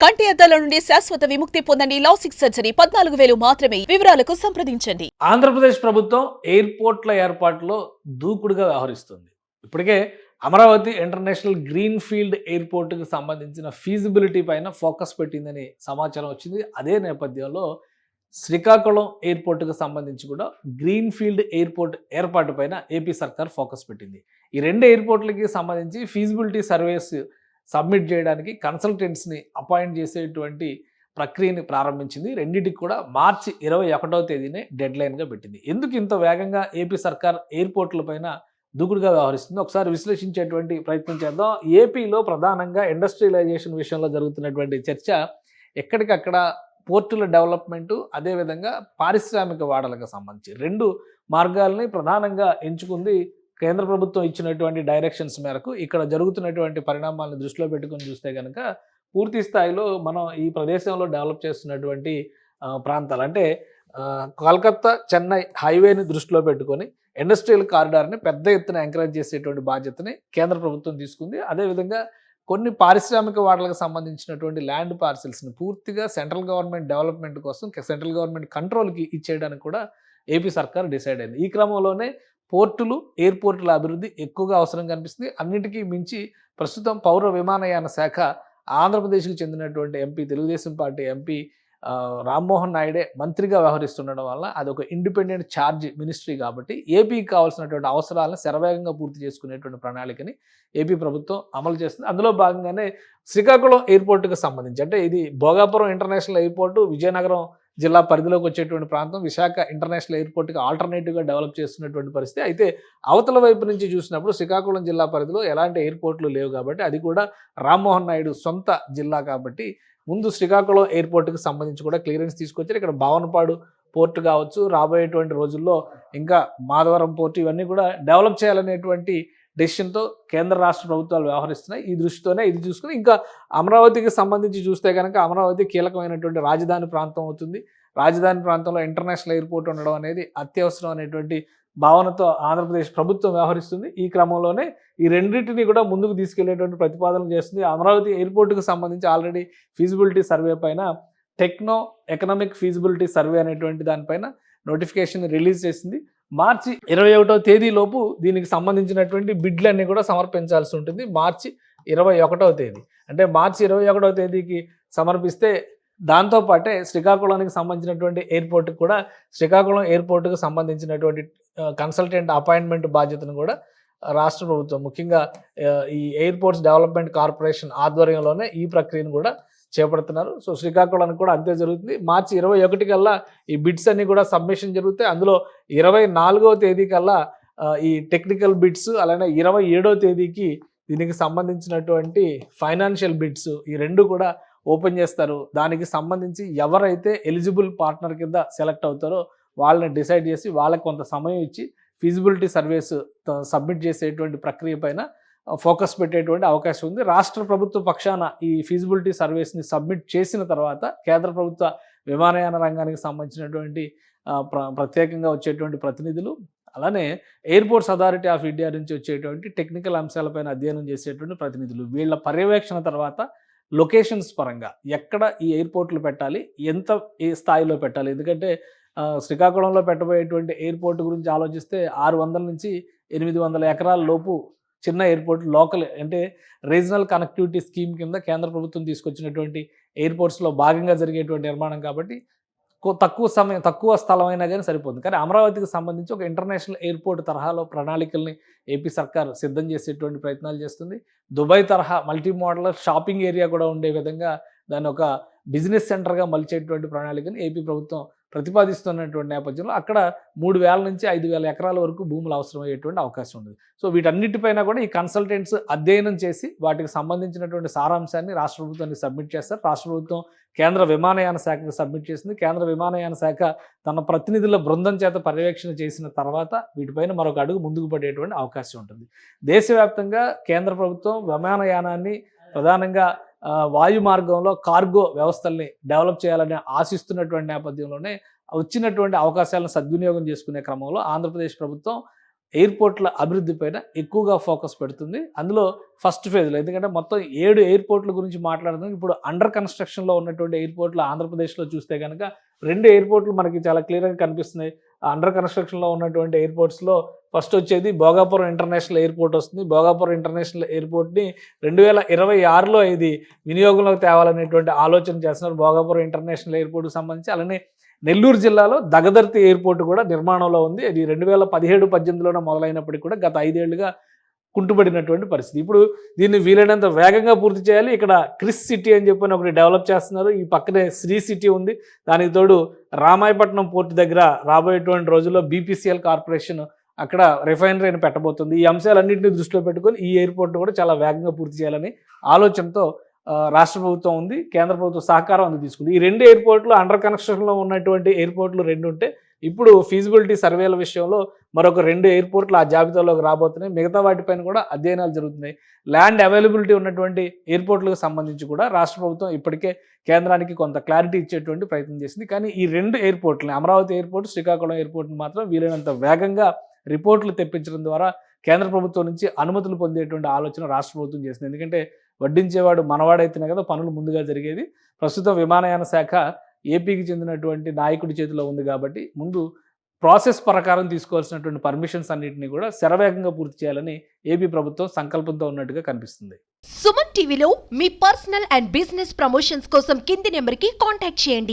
కంటి అద్దాల నుండి శాశ్వత విముక్తి పొందండి. లాసిక్ సర్జరీ 14,000 మాత్రమే. వివరాలకు సంప్రదించండి. ఆంధ్రప్రదేశ్ ప్రభుత్వం ఎయిర్‌పోర్ట్‌ల ఏర్పాటులో దూకుడుగా వ్యవహరిస్తుంది. ఇప్పటికే అమరావతి ఇంటర్నేషనల్ గ్రీన్ ఫీల్డ్ ఎయిర్‌పోర్ట్‌కి సంబంధించిన ఫీజిబిలిటీ పైన ఫోకస్ పెట్టిందని సమాచారం వచ్చింది. అదే నేపథ్యంలో శ్రీకాకుళం ఎయిర్‌పోర్ట్‌కి సంబంధించి కూడా గ్రీన్ ఫీల్డ్ ఎయిర్‌పోర్ట్ ఏర్పాటు పైన ఏపీ సర్కార్ ఫోకస్ పెట్టింది. ఈ 2 ఎయిర్‌పోర్ట్‌లకి సంబంధించి ఫీజిబిలిటీ సర్వేస్ సబ్మిట్ చేయడానికి కన్సల్టెంట్స్‌ని అపాయింట్ చేసేటువంటి ప్రక్రియని ప్రారంభించింది. రెండిటికి కూడా మార్చి 21వ తేదీనే డెడ్‌లైన్‌గా పెట్టింది. ఎందుకు ఇంత వేగంగా ఏపీ సర్కార్ ఎయిర్‌పోర్ట్‌ల పైన దూకుడుగా వ్యవహరిస్తుందో ఒకసారి విశ్లేషించేటువంటి ప్రయత్నం చేద్దాం. ఏపీలో ప్రధానంగా ఇండస్ట్రియలైజేషన్ విషయంలో జరుగుతున్నటువంటి చర్చ ఎక్కడికక్కడ పోర్టుల డెవలప్‌మెంటు, అదేవిధంగా పారిశ్రామిక వాడలకు సంబంధించి 2 మార్గాల్ని ప్రధానంగా ఎంచుకుంది కేంద్ర ప్రభుత్వం ఇచ్చినటువంటి డైరెక్షన్స్ మేరకు. ఇక్కడ జరుగుతున్నటువంటి పరిణామాలను దృష్టిలో పెట్టుకొని చూస్తే గనక పూర్తి స్థాయిలో మనం ఈ ప్రదేశంలో డెవలప్ చేస్తున్నటువంటి ప్రాంతాలు అంటే కోల్కతా, చెన్నై హైవేని దృష్టిలో పెట్టుకొని ఇండస్ట్రియల్ కారిడార్‌ని పెద్ద ఎత్తున ఎంకరేజ్ చేసేటువంటి బాధ్యతని కేంద్ర ప్రభుత్వం తీసుకుంది. అదేవిధంగా కొన్ని పారిశ్రామిక వాడలకు సంబంధించినటువంటి ల్యాండ్ పార్సిల్స్‌ని పూర్తిగా సెంట్రల్ గవర్నమెంట్ డెవలప్‌మెంట్ కోసం సెంట్రల్ గవర్నమెంట్ కంట్రోల్‌కి ఇచ్చేయడానికి కూడా ఏపీ సర్కార్ డిసైడ్ అయింది. ఈ క్రమంలోనే పోర్టులు, ఎయిర్‌పోర్టుల అభివృద్ధి ఎక్కువగా అవసరం కనిపిస్తుంది. అన్నిటికీ మించి ప్రస్తుతం పౌర విమానయాన శాఖ ఆంధ్రప్రదేశ్‌కి చెందినటువంటి MP, Telugu Desam party MP Rammohan నాయుడే మంత్రిగా వ్యవహరిస్తుండడం వల్ల అదొక ఇండిపెండెంట్ ఛార్జ్ మినిస్ట్రీ కాబట్టి ఏపీకి కావాల్సినటువంటి అవసరాలను శరవేగంగా పూర్తి చేసుకునేటువంటి ప్రణాళికని ఏపీ ప్రభుత్వం అమలు చేస్తుంది. అందులో భాగంగానే శ్రీకాకుళం ఎయిర్‌పోర్ట్‌కి సంబంధించి అంటే ఇది భోగాపురం ఇంటర్నేషనల్ ఎయిర్‌పోర్టు విజయనగరం జిల్లా పరిధిలోకి వచ్చేటువంటి ప్రాంతం. విశాఖ ఇంటర్నేషనల్ ఎయిర్‌పోర్ట్‌కి ఆల్టర్నేటివ్‌గా డెవలప్ చేస్తున్నటువంటి పరిస్థితి. అయితే అవతల వైపు నుంచి చూసినప్పుడు శ్రీకాకుళం జిల్లా పరిధిలో ఎలాంటి ఎయిర్‌పోర్ట్‌లు లేవు కాబట్టి అది కూడా రామ్మోహన్ నాయుడు సొంత జిల్లా కాబట్టి ముందు శ్రీకాకుళం ఎయిర్‌పోర్ట్‌కి సంబంధించి కూడా క్లియరెన్స్ తీసుకొచ్చారు. ఇక్కడ భావనపాడు పోర్ట్ కావచ్చు, రాబోయేటువంటి రోజుల్లో ఇంకా మాధవరం పోర్ట్ ఇవన్నీ కూడా డెవలప్ చేయాలనేటువంటి డెసిషన్‌తో కేంద్ర రాష్ట్ర ప్రభుత్వాలు వ్యవహరిస్తున్నాయి. ఈ దృష్టితోనే ఇది చూసుకొని ఇంకా అమరావతికి సంబంధించి చూస్తే కనుక అమరావతి కీలకమైనటువంటి రాజధాని ప్రాంతం అవుతుంది. రాజధాని ప్రాంతంలో ఇంటర్నేషనల్ ఎయిర్‌పోర్ట్ ఉండడం అనేది అత్యవసరం అనేటువంటి భావనతో ఆంధ్రప్రదేశ్ ప్రభుత్వం వ్యవహరిస్తుంది. ఈ క్రమంలోనే ఈ రెండింటిని కూడా ముందుకు తీసుకెళ్లేటువంటి ప్రతిపాదనలు చేస్తుంది. అమరావతి ఎయిర్‌పోర్ట్‌కి సంబంధించి ఆల్రెడీ ఫీజిబిలిటీ సర్వే పైన టెక్నో ఎకనామిక్ ఫీజిబిలిటీ సర్వే అనేటువంటి దానిపైన నోటిఫికేషన్ రిలీజ్ చేసింది. మార్చి 21వ తేదీలోపు దీనికి సంబంధించినటువంటి బిడ్లన్నీ కూడా సమర్పించాల్సి ఉంటుంది. మార్చి 21వ తేదీ అంటే మార్చి 21వ తేదీకి సమర్పిస్తే దాంతో పాటే శ్రీకాకుళానికి సంబంధించినటువంటి ఎయిర్‌పోర్ట్‌కి కూడా శ్రీకాకుళం ఎయిర్‌పోర్ట్‌కి సంబంధించినటువంటి కన్సల్టెంట్ అపాయింట్మెంట్ బాధ్యతను కూడా రాష్ట్ర ప్రభుత్వం ముఖ్యంగా ఈ ఎయిర్‌పోర్ట్స్ డెవలప్‌మెంట్ కార్పొరేషన్ ఆధ్వర్యంలోనే ఈ ప్రక్రియను కూడా చేపడుతున్నారు. సో శ్రీకాకుళానికి కూడా అంతే జరుగుతుంది. మార్చి 21 కల్లా ఈ బిడ్స్ అన్నీ కూడా సబ్మిషన్ జరుగుతాయి. అందులో 24వ తేదీ కల్లా ఈ టెక్నికల్ బిడ్స్ అలానే 27వ తేదీకి దీనికి సంబంధించినటువంటి ఫైనాన్షియల్ బిడ్స్ ఈ 2 కూడా ఓపెన్ చేస్తారు. దానికి సంబంధించి ఎవరైతే ఎలిజిబుల్ పార్ట్నర్ కింద సెలెక్ట్ అవుతారో వాళ్ళని డిసైడ్ చేసి వాళ్ళకి కొంత సమయం ఇచ్చి ఫీజిబిలిటీ సర్వేస్ సబ్మిట్ చేసేటువంటి ప్రక్రియ పైన ఫోకస్ పెట్టేటువంటి అవకాశం ఉంది. రాష్ట్ర ప్రభుత్వ పక్షాన ఈ ఫీజిబిలిటీ సర్వేస్ని సబ్మిట్ చేసిన తర్వాత కేంద్ర ప్రభుత్వ విమానయాన రంగానికి సంబంధించినటువంటి ప్రత్యేకంగా వచ్చేటువంటి ప్రతినిధులు అలానే ఎయిర్‌పోర్ట్స్ అథారిటీ ఆఫ్ ఇండియా నుంచి వచ్చేటువంటి టెక్నికల్ అంశాలపైన అధ్యయనం చేసేటువంటి ప్రతినిధులు వీళ్ళ పర్యవేక్షణ తర్వాత లొకేషన్స్ పరంగా ఎక్కడ ఈ ఎయిర్‌పోర్ట్‌లు పెట్టాలి, ఎంత ఏ స్థాయిలో పెట్టాలి, ఎందుకంటే శ్రీకాకుళంలో పెట్టబోయేటువంటి ఎయిర్‌పోర్ట్ గురించి ఆలోచిస్తే 600 నుంచి 800 ఎకరాల లోపు చిన్న ఎయిర్‌పోర్ట్ లోకల్ అంటే రీజనల్ కనెక్టివిటీ స్కీమ్ కింద కేంద్ర ప్రభుత్వం తీసుకొచ్చినటువంటి ఎయిర్‌పోర్ట్స్‌లో భాగంగా జరిగేటువంటి నిర్మాణం కాబట్టి తక్కువ స్థలం అయినా కానీ సరిపోతుంది. కానీ అమరావతికి సంబంధించి ఒక ఇంటర్నేషనల్ ఎయిర్‌పోర్ట్ తరహాలో ప్రణాళికల్ని ఏపీ సర్కార్ సిద్ధం చేసేటువంటి ప్రయత్నాలు చేస్తుంది. దుబాయ్ తరహా మల్టీ మోడలర్ షాపింగ్ ఏరియా కూడా ఉండే విధంగా దాన్ని ఒక బిజినెస్ సెంటర్‌గా మలిచేటువంటి ప్రణాళికని ఏపీ ప్రభుత్వం ప్రతిపాదిస్తున్నటువంటి నేపథ్యంలో అక్కడ 3000 నుంచి 5000 ఎకరాల వరకు భూములు అవసరమయ్యేటువంటి అవకాశం ఉంది. సో వీటన్నిటిపైన కూడా ఈ కన్సల్టెంట్స్ అధ్యయనం చేసి వాటికి సంబంధించినటువంటి సారాంశాన్ని రాష్ట్ర ప్రభుత్వానికి సబ్మిట్ చేస్తారు. రాష్ట్ర ప్రభుత్వం కేంద్ర విమానయాన శాఖకు సబ్మిట్ చేసింది. కేంద్ర విమానయాన శాఖ తన ప్రతినిధుల బృందం చేత పర్యవేక్షణ చేసిన తర్వాత వీటిపైన మరొక అడుగు ముందుకు పడేటువంటి అవకాశం ఉంటుంది. దేశవ్యాప్తంగా కేంద్ర ప్రభుత్వం విమానయానాన్ని ప్రధానంగా వాయు మార్గంలో కార్గో వ్యవస్థల్ని డెవలప్ చేయాలని ఆశిస్తున్నటువంటి నేపథ్యంలోనే వచ్చినటువంటి అవకాశాలను సద్వినియోగం చేసుకునే క్రమంలో ఆంధ్రప్రదేశ్ ప్రభుత్వం ఎయిర్పోర్ట్ల అభివృద్ధి పైన ఎక్కువగా ఫోకస్ పెడుతుంది. అందులో ఫస్ట్ ఫేజ్లో, ఎందుకంటే మొత్తం 7 ఎయిర్పోర్ట్ల గురించి మాట్లాడుతున్నాం. ఇప్పుడు అండర్ కన్స్ట్రక్షన్లో ఉన్నటువంటి ఎయిర్పోర్ట్లు ఆంధ్రప్రదేశ్లో చూస్తే కనుక 2 ఎయిర్పోర్ట్లు మనకి చాలా క్లియర్గా కనిపిస్తున్నాయి. అండర్ కన్స్ట్రక్షన్లో ఉన్నటువంటి ఎయిర్పోర్ట్స్లో ఫస్ట్ వచ్చేది భోగాపురం ఇంటర్నేషనల్ ఎయిర్పోర్ట్ వస్తుంది. భోగాపురం ఇంటర్నేషనల్ ఎయిర్పోర్ట్ని 2026లో ఇది వినియోగంలోకి తేవాలనేటువంటి ఆలోచన చేస్తున్నారు భోగాపురం ఇంటర్నేషనల్ ఎయిర్పోర్ట్కి సంబంధించి. అలానే నెల్లూరు జిల్లాలో దగదర్తి ఎయిర్పోర్ట్ కూడా నిర్మాణంలో ఉంది. అది 2017-18లోనే మొదలైనప్పటికీ కూడా గత 5 ఏళ్లుగా కుంటుపడినటువంటి పరిస్థితి. ఇప్పుడు దీన్ని వీలైనంత వేగంగా పూర్తి చేయాలి. ఇక్కడ క్రిస్ సిటీ అని చెప్పని ఒకటి డెవలప్ చేస్తున్నారు. ఈ పక్కనే శ్రీ సిటీ ఉంది. దానికి తోడు రామాయపట్నం పోర్టు దగ్గర రాబోయేటువంటి రోజుల్లో బీపీసీఎల్ కార్పొరేషన్ అక్కడ రిఫైనరీని పెట్టబోతుంది. ఈ అంశాలన్నింటినీ దృష్టిలో పెట్టుకొని ఈ ఎయిర్పోర్ట్ కూడా చాలా వేగంగా పూర్తి చేయాలని ఆలోచనతో రాష్ట్ర ప్రభుత్వం ఉంది, కేంద్ర ప్రభుత్వం సహకారం అందుకు తీసుకుంది. ఈ 2 ఎయిర్పోర్ట్లు అండర్ కన్స్ట్రక్షన్లో ఉన్నటువంటి ఎయిర్పోర్ట్లు 2 ఉంటే ఇప్పుడు ఫీజిబిలిటీ సర్వేల విషయంలో మరొక 2 ఎయిర్పోర్ట్లు ఆ జాబితాలోకి రాబోతున్నాయి. మిగతా వాటిపైన కూడా అధ్యయనాలు జరుగుతున్నాయి. ల్యాండ్ అవైలబిలిటీ ఉన్నటువంటి ఎయిర్పోర్ట్లకు సంబంధించి కూడా రాష్ట్ర ప్రభుత్వం ఇప్పటికే కేంద్రానికి కొంత క్లారిటీ ఇచ్చేటువంటి ప్రయత్నం చేసింది. కానీ ఈ 2 ఎయిర్పోర్ట్లని, అమరావతి ఎయిర్పోర్ట్, శ్రీకాకుళం ఎయిర్పోర్ట్ని మాత్రం వీలైనంత వేగంగా రిపోర్ట్లు తెప్పించడం ద్వారా కేంద్ర ప్రభుత్వం నుంచి అనుమతులు పొందేటువంటి ఆలోచన రాష్ట్ర ప్రభుత్వం చేసింది. ఎందుకంటే వడ్డించేవాడు మనవాడైతేనే కదా పనులు ముందుగా జరిగేది. ప్రస్తుతం విమానయాన శాఖ ఏపీకి చెందినటువంటి నాయకుడి చేతిలో ఉంది కాబట్టి ముందు ప్రాసెస్ ప్రకారం తీసుకోవాల్సినటువంటి పర్మిషన్స్ అన్నింటినీ కూడా శరవేగంగా పూర్తి చేయాలని ఏపీ ప్రభుత్వం సంకల్పంతో ఉన్నట్టుగా కనిపిస్తుంది. సుమన్ టీవీలో మీ పర్సనల్ అండ్ బిజినెస్ ప్రమోషన్స్ కోసం కింది నెంబర్కి కాంటాక్ట్ చేయండి.